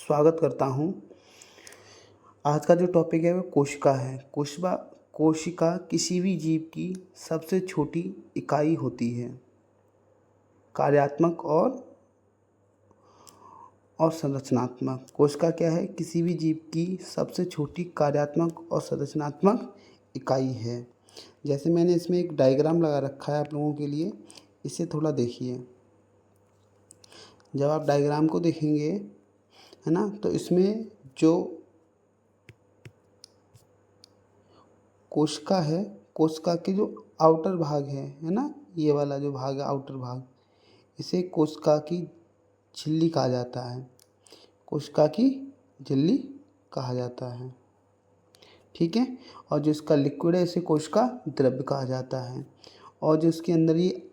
स्वागत करता हूँ। आज का जो टॉपिक है वो कोशिका है। कोशिका किसी भी जीव की सबसे छोटी इकाई होती है। कार्यात्मक और संरचनात्मक। कोशिका क्या है? किसी भी जीव की सबसे छोटी कार्यात्मक और संरचनात्मक इकाई है। जैसे मैंने इसमें एक डायग्राम लगा रखा है आप लोगों के लिए, इसे थोड़ा देखिए। जब आप डायग्राम को देखेंगे, है ना, तो इसमें जो कोशिका है, कोशिका के जो आउटर भाग है ना, ये वाला जो भाग है आउटर भाग, इसे कोशिका की झिल्ली कहा जाता है। कोशिका की झिल्ली कहा जाता है, ठीक है। और जो इसका लिक्विड है इसे कोशिका द्रव्य कहा जाता है। और जो इसके अंदर ये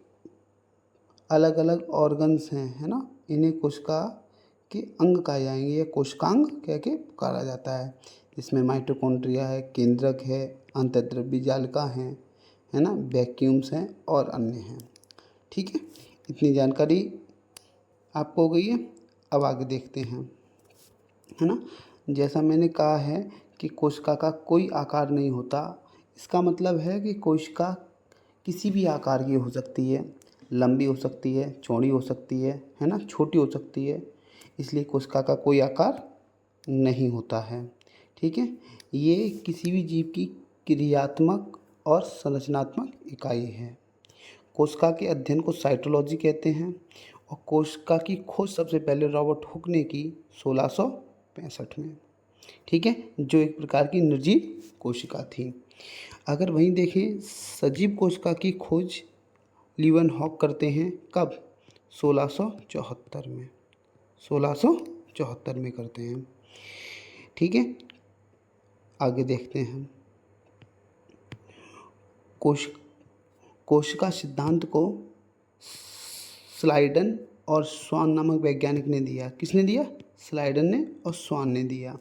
अलग अलग ऑर्गन्स हैं, है ना, इन्हें कोशिका के अंग कहा जाएंगे या कोशिकांग कह के पुकारा जाता है। इसमें माइटोकॉन्ड्रिया है, केंद्रक है, अंतःद्रव्य जालिका है ना, वैक्यूम्स हैं और अन्य हैं, ठीक है। इतनी जानकारी आपको हो गई है। अब आगे देखते हैं, है ना। जैसा मैंने कहा है कि कोशिका का कोई आकार नहीं होता, इसका मतलब है कि कोशिका किसी भी आकार की हो सकती है, लंबी हो सकती है, चौड़ी हो सकती है ना, छोटी हो सकती है। इसलिए कोशिका का कोई आकार नहीं होता है, ठीक है। ये किसी भी जीव की क्रियात्मक और संरचनात्मक इकाई है। कोशिका के अध्ययन को साइटोलॉजी कहते हैं और कोशिका की खोज सबसे पहले रॉबर्ट हुक ने की 1665 में, ठीक है, जो एक प्रकार की निर्जीव कोशिका थी। अगर वहीं देखें, सजीव कोशिका की खोज लीवन-हॉक करते हैं कब? 1674 में, 1674 में करते हैं, ठीक है। आगे देखते हैं। कोशिका सिद्धांत को स्लाइडन और स्वान नामक वैज्ञानिक ने दिया। किसने दिया? स्लाइडन ने और स्वान ने दिया।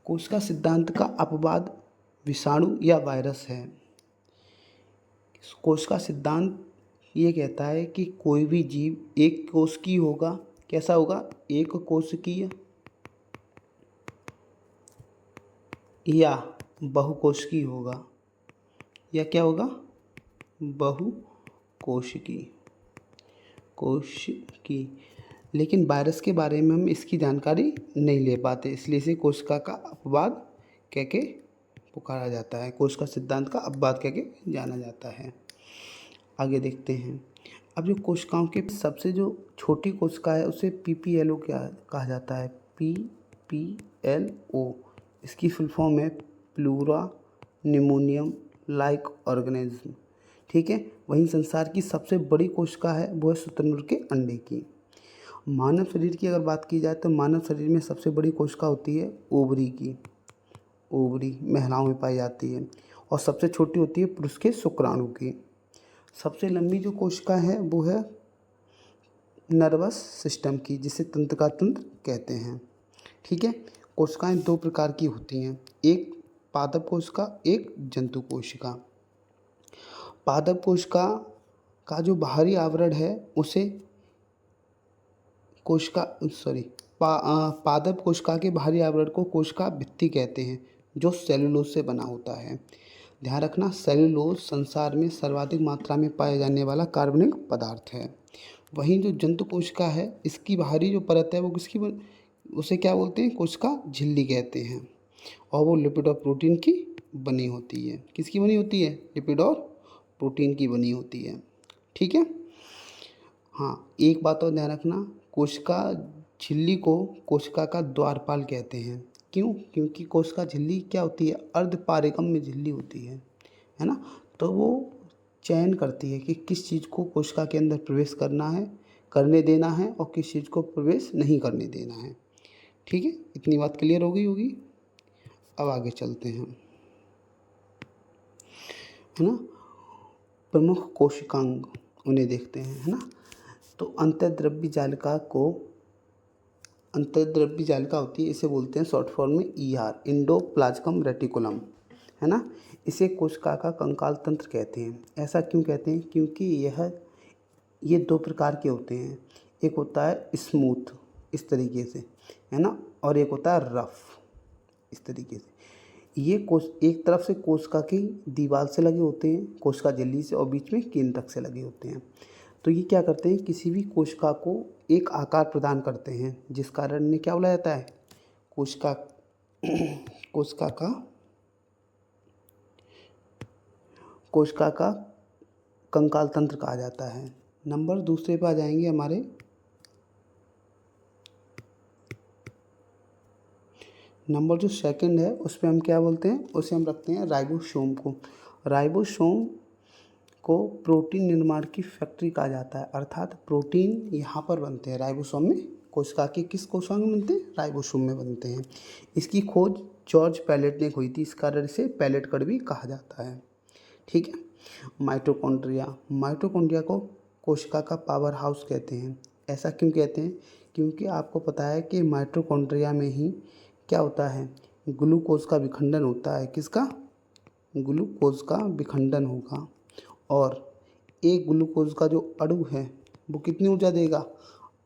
कोशिका सिद्धांत का अपवाद विषाणु या वायरस है। कोशिका सिद्धांत ये कहता है कि कोई भी जीव एक कोशिकीय होगा। कैसा होगा? एक कोशिकीय या बहुकोशिकीय होगा। या क्या होगा? बहुकोशिकीय, कोशिकीय। लेकिन वायरस के बारे में हम इसकी जानकारी नहीं ले पाते, इसलिए इसे कोशिका का अपवाद कह के पुकारा जाता है। कोशिका सिद्धांत का अपवाद कह के जाना जाता है। आगे देखते हैं। अब जो कोशिकाओं के सबसे जो छोटी कोशिका है उसे PPLO क्या कहा जाता है? PPLO, इसकी फुल फॉर्म है प्लूरा निमोनियम लाइक ऑर्गेनिज्म, ठीक है। वहीं संसार की सबसे बड़ी कोशिका है वो है शुतुरमुर्ग के अंडे की। मानव शरीर की अगर बात की जाए तो मानव शरीर में सबसे बड़ी कोशिका होती है ओवरी की। ओवरी महिलाओं में पाई जाती है और सबसे छोटी होती है पुरुष के शुक्राणु की। सबसे लंबी जो कोशिका है वो है नर्वस सिस्टम की, जिसे तंत्रिका तंत्र कहते हैं, ठीक है। कोशिकाएं दो प्रकार की होती हैं, एक पादप कोशिका, एक जंतु कोशिका। पादप कोशिका का जो बाहरी आवरण है उसे पादप कोशिका के बाहरी आवरण को कोशिका भित्ति कहते हैं, जो सेलुलोज से बना होता है। ध्यान रखना, सेलुलोज संसार में सर्वाधिक मात्रा में पाया जाने वाला कार्बनिक पदार्थ है। वहीं जो जंतु कोशिका है, इसकी बाहरी जो परत है वो उसे क्या बोलते हैं? कोशिका झिल्ली कहते हैं। और वो लिपिड और प्रोटीन की बनी होती है। किसकी बनी होती है? लिपिड और प्रोटीन की बनी होती है, ठीक है। हाँ, एक बात और ध्यान रखना, कोशिका झिल्ली को कोशिका का द्वारपाल कहते हैं। क्यों? क्योंकि कोशिका झिल्ली क्या होती है? अर्धपारेगम्य झिल्ली होती है ना। तो वो चयन करती है कि किस चीज़ को कोशिका के अंदर प्रवेश करने देना है और किस चीज़ को प्रवेश नहीं करने देना है, ठीक है। इतनी बात क्लियर हो गई होगी। अब आगे चलते हैं, है ना। प्रमुख कोशिकांग उन्हें देखते हैं, है ना। तो अंतःद्रव्य जालिका होती है, इसे बोलते हैं शॉर्ट फॉर्म में ER, एंडोप्लाज्म रेटिकुलम, है ना। इसे कोशिका का कंकाल तंत्र कहते हैं। ऐसा क्यों कहते हैं? क्योंकि ये दो प्रकार के होते हैं। एक होता है स्मूथ, इस तरीके से, है ना, और एक होता है रफ। इस तरीके से ये कोश एक तरफ से कोशिका की दीवार से लगे होते हैं, कोशिका झिल्ली से, और बीच में केंद्रक से लगे होते हैं। तो ये क्या करते हैं, किसी भी कोशिका को एक आकार प्रदान करते हैं, जिस कारण इन्हें क्या बोला जाता है, कोशिका कोशिका का कोशिका का कंकाल तंत्र कहा जाता है। नंबर दूसरे पे आ जाएंगे हमारे। नंबर जो सेकंड है उस पे हम क्या बोलते हैं, उसे हम रखते हैं राइबोसोम को। राइबोसोम को प्रोटीन निर्माण की फैक्ट्री कहा जाता है, अर्थात प्रोटीन यहाँ पर बनते हैं राइबोसोम में। कोशिका के किस कोशिका में बनते हैं, राइबोसोम में बनते हैं। इसकी खोज जॉर्ज पैलेट ने हुई थी, इस कारण इसे पैलेट कण भी कहा जाता है। ठीक है। माइटोकॉन्ड्रिया, माइटोकॉन्ड्रिया को कोशिका का पावर हाउस कहते हैं। ऐसा क्यों कहते हैं, क्योंकि आपको पता है कि माइटोकॉन्ड्रिया में ही क्या होता है, ग्लूकोज का विखंडन होता है। किसका, ग्लूकोज का विखंडन होगा, और एक ग्लूकोज का जो अणु है वो कितनी ऊर्जा देगा,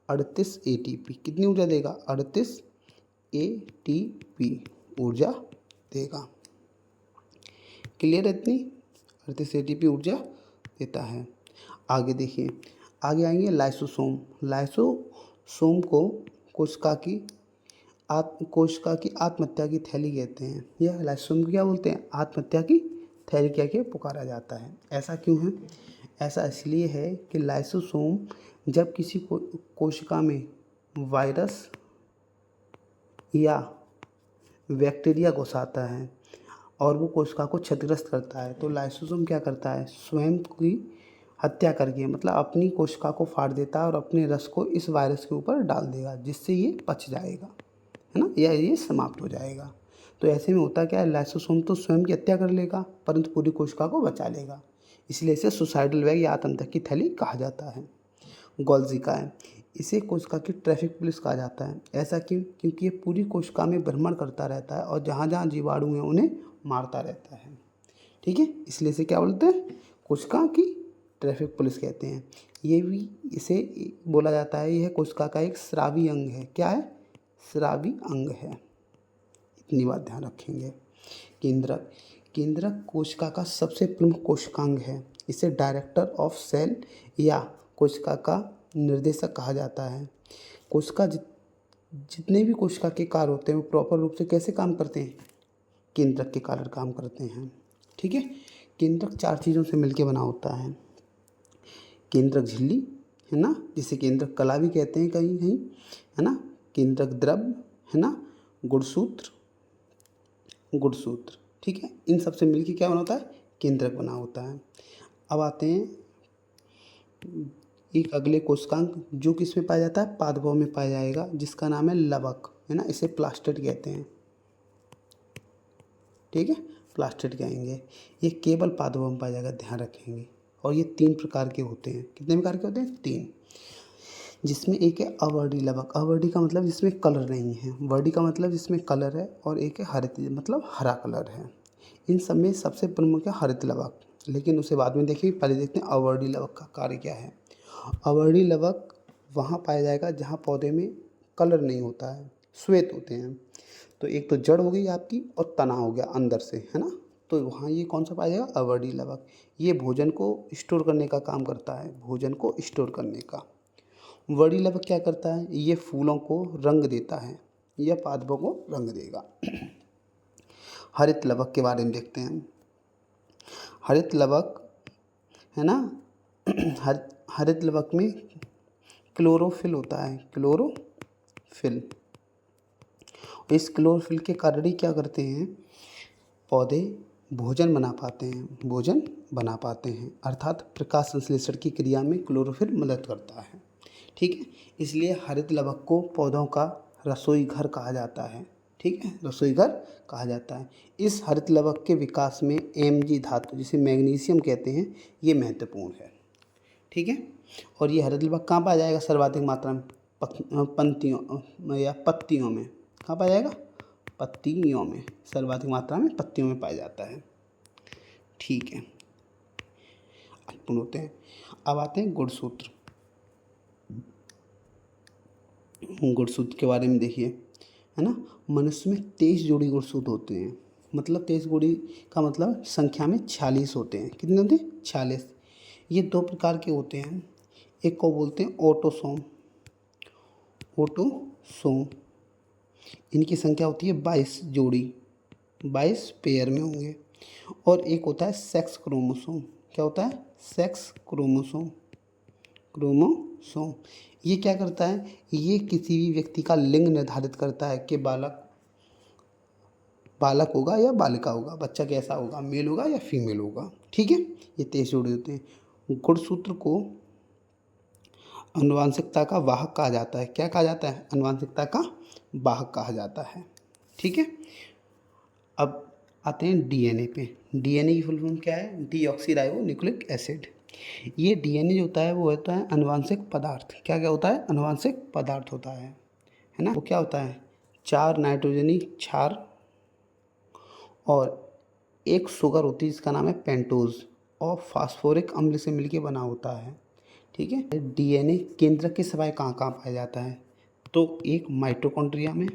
38 एटीपी। कितनी ऊर्जा देगा, 38 एटीपी ऊर्जा देगा। क्लियर है इतनी, 38 एटीपी ऊर्जा देता है। आगे देखिए, आगे आएंगे लाइसोसोम। लाइसोसोम को कोशिका की आत्महत्या की थैली कहते हैं। यह लाइसोसोम को क्या बोलते हैं, आत्महत्या की थैली कह के पुकारा जाता है। ऐसा क्यों है, ऐसा इसलिए है कि लाइसोसोम जब किसी कोशिका में वायरस या बैक्टीरिया घुसाता है और वो कोशिका को क्षतिग्रस्त करता है, तो लाइसोसोम क्या करता है, स्वयं की हत्या करके, मतलब अपनी कोशिका को फाड़ देता है और अपने रस को इस वायरस के ऊपर डाल देगा, जिससे ये पच जाएगा, है ना, या ये समाप्त हो जाएगा। तो ऐसे में होता क्या है, लाइसोसोम तो स्वयं की हत्या कर लेगा परंतु पूरी कोशिका को बचा लेगा, इसलिए इसे सुसाइडल बैग या आत्महत्या की थैली कहा जाता है। गोल्जी का है, इसे कोशिका की ट्रैफिक पुलिस कहा जाता है। ऐसा क्यों, क्योंकि ये पूरी कोशिका में भ्रमण करता रहता है और जहाँ जहाँ जीवाणु हैं उन्हें मारता रहता है। ठीक है, इसलिए इसे क्या बोलते हैं, कोशिका की ट्रैफिक पुलिस कहते हैं। ये भी इसे बोला जाता है, यह कोशिका का एक स्रावी अंग है। क्या है, स्रावी अंग है। इतनी बात ध्यान रखेंगे। केंद्रक, केंद्रक कोशिका का सबसे प्रमुख कोशिकांग है। इसे डायरेक्टर ऑफ सेल या कोशिका का निर्देशक कहा जाता है। कोशिका जितने भी कोशिका के कार्य होते हैं वो प्रॉपर रूप से कैसे काम करते हैं, केंद्रक के कारण काम करते हैं। ठीक है, केंद्रक 4 चीज़ों से मिलकर बना होता है। केंद्रक झिल्ली, है ना, जिसे केंद्रक कला भी कहते हैं कहीं कहीं, है ना, केंद्रक द्रव, है ना, गुणसूत्र, ठीक है, इन सब से मिलकर क्या बना होता है, केंद्रक बना होता है। अब आते हैं एक अगले कोशिकांग जो किस में पाया जाता है, पादपों में पाया जाएगा, जिसका नाम है लवक, है ना, इसे प्लास्टिड कहते हैं। ठीक है, प्लास्टिड कहेंगे। ये केवल पादपों में पाया जाएगा, ध्यान रखेंगे। और ये 3 प्रकार के होते हैं। कितने प्रकार के होते हैं, 3, जिसमें एक है अवर्डी लवक। अवर्डी का मतलब जिसमें कलर नहीं है, वर्डी का मतलब जिसमें कलर है, और एक है हरित, मतलब हरा कलर है। इन सब में सबसे प्रमुख है हरित लवक, लेकिन उसे बाद में देखिए, पहले देखते हैं अवर्डी लवक का कार्य क्या है। अवर्डी लवक वहाँ पाया जाएगा जहाँ पौधे में कलर नहीं होता है, श्वेत होते हैं। तो एक तो जड़ हो गई आपकी और तना हो गया अंदर से, है ना, तो वहाँ ये कौन सा पाया जाएगा, अवर्डी लवक। ये भोजन को स्टोर करने का काम करता है, भोजन को स्टोर करने का। वर्डी लवक क्या करता है, ये फूलों को रंग देता है, यह पादपों को रंग देगा। हरित लवक के बारे में देखते हैं। हरित लवक, है ना, हरित लवक में क्लोरोफिल होता है, क्लोरोफिल। इस क्लोरोफिल के कारण ही क्या करते हैं, पौधे भोजन बना पाते हैं, अर्थात प्रकाश संश्लेषण की क्रिया में क्लोरोफिल मदद करता है। ठीक है, इसलिए हरित लवक को पौधों का रसोई घर कहा जाता है। ठीक है, रसोई घर कहा जाता है। इस हरित लवक के विकास में Mg धातु, जिसे मैग्नीशियम कहते हैं, ये महत्वपूर्ण है। ठीक है, और ये हरित लवक कहाँ पाया जाएगा सर्वाधिक मात्रा में, पंक्तियों या पत्तियों में। कहाँ पाया जाएगा, पत्तियों में, सर्वाधिक मात्रा में पत्तियों में पाया जाता है। ठीक है, अल्पपूर्ण होते हैं। अब आते हैं गुणसूत्र। गुणसूत्र के बारे में देखिए, है ना। मनुष्य में 23 जोड़ी गुणसूत्र होते हैं, मतलब 23 जोड़ी का मतलब संख्या में 46 होते हैं। कितने होते हैं? 46। ये दो प्रकार के होते हैं, एक को बोलते हैं ऑटोसोम, ऑटोसोम इनकी संख्या होती है 22 जोड़ी, 22 पेयर में होंगे। और एक होता है सेक्स क्रोमोसोम। क्या होता है? Sex chromosome, chromosome. ये क्या करता है? ये किसी भी व्यक्ति का लिंग निर्धारित करता है कि बालक होगा या बालिका होगा, बच्चा कैसा होगा, मेल होगा या फीमेल होगा। ठीक है, ये 23 जोड़े होते हैं। गुणसूत्र को आनुवंशिकता का वाहक कहा जाता है। क्या कहा जाता है? आनुवंशिकता का वाहक कहा जाता है। ठीक है, अब आते हैं डीएनए पे। डीएनए की फुल फॉर्म क्या है? Deoxy nucleic acid. ये डीएनए जो होता है वो होता है आनुवंशिक पदार्थ। क्या क्या होता है? आनुवंशिक पदार्थ होता है ना। वो क्या होता है? 4 नाइट्रोजनी क्षार और एक शुगर होती है जिसका नाम है पेंटोज, और फास्फोरिक अम्ल से मिलके बना होता है। ठीक है, डीएनए केंद्रक के सिवाय कहाँ कहाँ पाया जाता है? तो एक माइटोकॉन्ड्रिया में,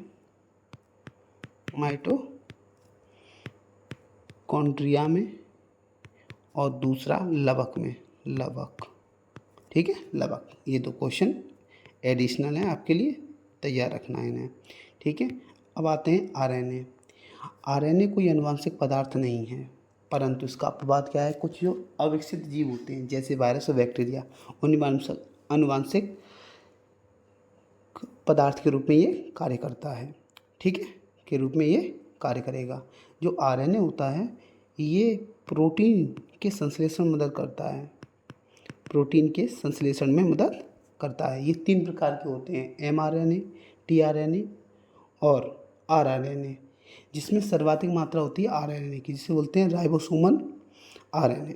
माइटोकॉन्ड्रिया में, और दूसरा लवक में, लवक। ठीक है, लवक। ये दो क्वेश्चन एडिशनल हैं आपके लिए, तैयार रखना है इन्हें। ठीक है, अब आते हैं आरएनए। आरएनए कोई आनुवंशिक पदार्थ नहीं है, परंतु इसका अपवाद क्या है? कुछ जो अविकसित जीव होते हैं जैसे वायरस और बैक्टीरिया, उनमें आनुवंशिक पदार्थ के रूप में ये कार्य करता है। ठीक है, के रूप में ये कार्य करेगा। जो आरएनए होता है ये प्रोटीन के संश्लेषण में मदद करता है, प्रोटीन के संश्लेषण में मदद करता है। ये 3 प्रकार के होते हैं, एमआरएनए, टीआरएनए और आरआरएनए, जिसमें सर्वाधिक मात्रा होती है आरएनए की, जिसे बोलते हैं राइबोसोमल आरएनए।